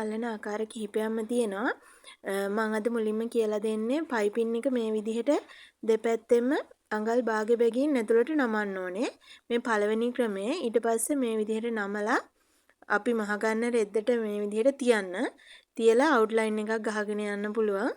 අල්ලන ආකාර කිහිපයක්ම තියෙනවා. මම අද මුලින්ම කියලා දෙන්නේ පයිපින් එක මේ විදිහට දෙපැත්තෙම අඟල් භාගෙ බැගින් ඇතුළට නමන්න ඕනේ. මේ පළවෙනි ක්‍රමය. ඊට පස්සේ මේ විදිහට නමලා අපි මහ ගන්න රෙද්දට මේ විදිහට තියන්න. තියලා අවුට්ලයින් එකක් ගහගෙන යන්න පුළුවන්.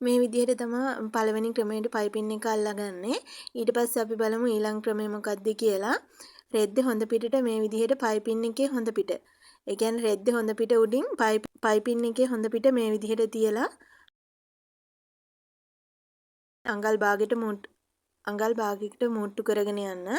මේ විදිහට තමයි පළවෙනි ක්‍රමයට පයිපින් එක අල්ලගන්නේ. ඊට පස්සේ අපි බලමු ඊළඟ ක්‍රමය මොකක්ද කියලා. රෙද්ද හොඳ පිටට මේ විදිහට පයිපින් එකේ හොඳ පිට. ඒ කියන්නේ රෙද්ද හොඳ පිට උඩින් පයිපින් එකේ හොඳ පිට මේ විදිහට තියලා අඟල් භාගයකට මුට්ටු කරගෙන යන්න.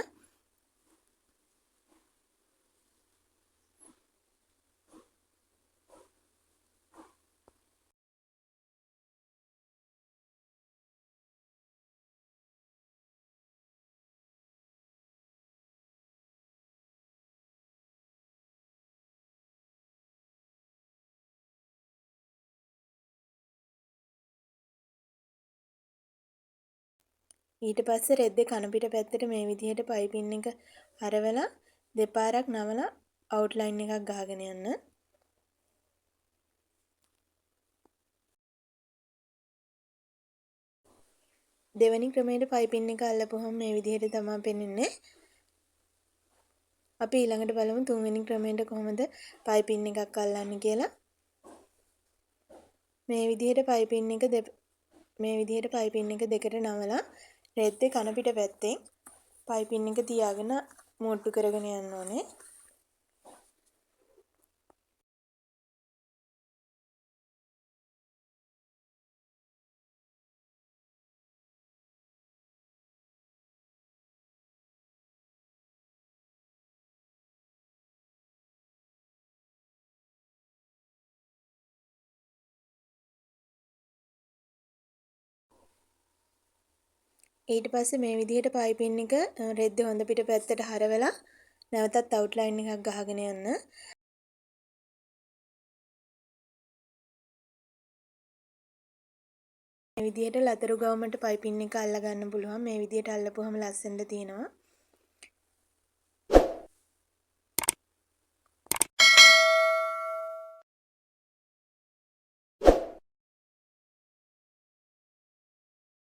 ඊට පස්සේ රෙද්දේ කන පිට පැත්තට මේ විදිහට පයිපින් එක හරවලා දෙපාරක් නමලා අවුට්ලයින් එකක් ගහගෙන යන්න. දෙවෙනි ක්‍රමයට පයිපින් එක අල්ලපුවහම මේ විදිහට තමයි පෙනෙන්නේ. අපි ඊළඟට බලමු තුන්වෙනි ක්‍රමයට කොහොමද පයිපින් එකක් අල්ලන්නේ කියලා. මේ විදිහට පයිපින් එක දෙකට නමලා රෙද්දේ කන පිට පැත්තෙන් පයිපින් එක තියාගෙන මුට්ටු කරගෙන යන්න ඕනේ. ඊට පස්සේ මේ විදිහට පයිපින් එක රෙද්ද හොඳ පිට පැත්තට හරවලා නැවතත් අවුට්ලයින් එකක් ගහගෙන යන්න. මේ විදිහට ලතරු ගවමට පයිපින් එක අල්ල ගන්න පුළුවන්. මේ විදිහට අල්ලපුවම ලස්සනට තියෙනවා.